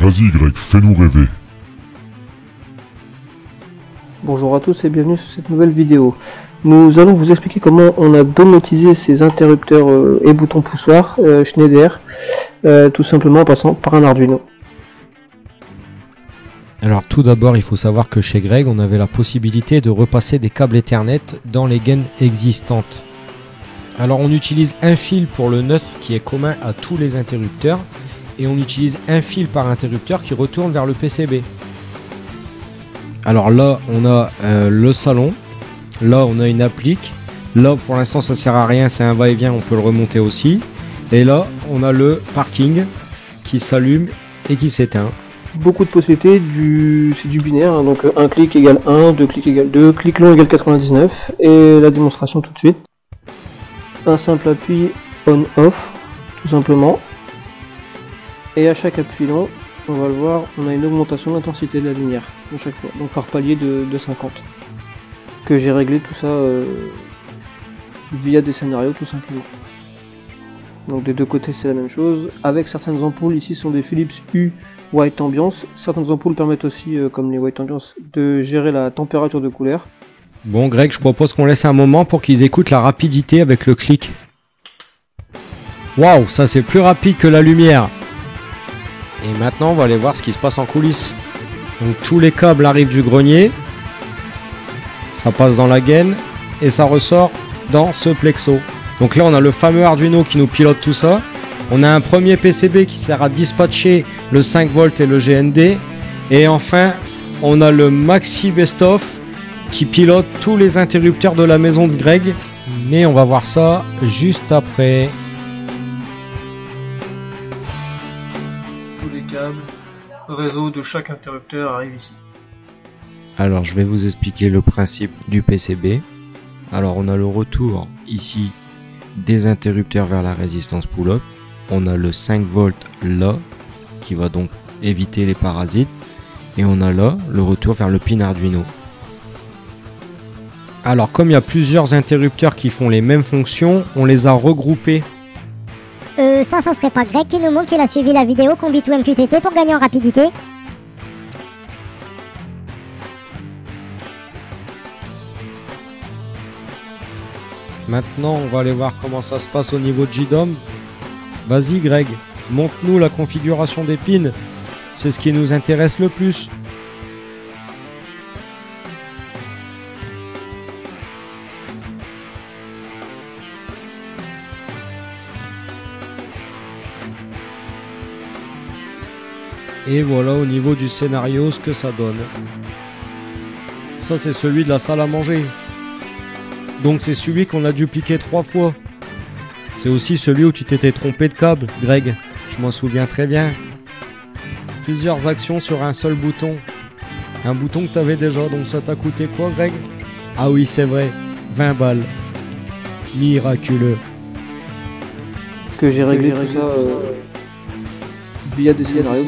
Vas-y Greg, fais-nous rêver. Bonjour à tous et bienvenue sur cette nouvelle vidéo. Nous allons vous expliquer comment on a domotisé ces interrupteurs et boutons poussoirs Schneider, tout simplement en passant par un Arduino. Alors tout d'abord, il faut savoir que chez Greg, on avait la possibilité de repasser des câbles Ethernet dans les gaines existantes. Alors on utilise un fil pour le neutre qui est commun à tous les interrupteurs et on utilise un fil par interrupteur qui retourne vers le PCB. Alors là, on a le salon, là on a une applique, là pour l'instant ça sert à rien, c'est un va-et-vient, on peut le remonter aussi. Et là, on a le parking qui s'allume et qui s'éteint. Beaucoup de possibilités, c'est du binaire, hein, donc un clic égale 1, deux clics égale 2, clic long égale 99, et la démonstration tout de suite. Un simple appui on-off, tout simplement. Et à chaque appui long, on va le voir, on a une augmentation de l'intensité de la lumière, à chaque fois, donc par palier de 50. Que j'ai réglé tout ça via des scénarios tout simplement. Donc des deux côtés c'est la même chose, avec certaines ampoules, ici sont des Philips Hue White Ambiance. Certaines ampoules permettent aussi, comme les White Ambiance, de gérer la température de couleur. Bon Greg, je propose qu'on laisse un moment pour qu'ils écoutent la rapidité avec le clic. Waouh, ça c'est plus rapide que la lumière. Et maintenant on va aller voir ce qui se passe en coulisses. Donc tous les câbles arrivent du grenier, ça passe dans la gaine et ça ressort dans ce plexo. Donc là on a le fameux Arduino qui nous pilote tout ça. On a un premier PCB qui sert à dispatcher le 5 volts et le GND. Et enfin on a le Maxi Best-of qui pilote tous les interrupteurs de la maison de Greg. Mais on va voir ça juste après. Tous les câbles, le réseau de chaque interrupteur arrive ici. Alors je vais vous expliquer le principe du PCB. Alors on a le retour ici des interrupteurs vers la résistance pull-up. On a le 5 volts là qui va donc éviter les parasites. Et on a là le retour vers le pin Arduino. Alors comme il y a plusieurs interrupteurs qui font les mêmes fonctions, on les a regroupés. Ça serait pas Greg qui nous montre qu'il a suivi la vidéo Combi 2 MQTT pour gagner en rapidité? Maintenant, on va aller voir comment ça se passe au niveau de JDOM. Vas-y Greg, montre-nous la configuration des pins. C'est ce qui nous intéresse le plus. Et voilà au niveau du scénario ce que ça donne. Ça c'est celui de la salle à manger. Donc c'est celui qu'on a dupliqué 3 fois. C'est aussi celui où tu t'étais trompé de câble, Greg. Je m'en souviens très bien. Plusieurs actions sur un seul bouton. Un bouton que tu avais déjà, donc ça t'a coûté quoi, Greg? Ah oui, c'est vrai, 20 balles. Miraculeux. Que j'ai réglé tout ça via des scénarios.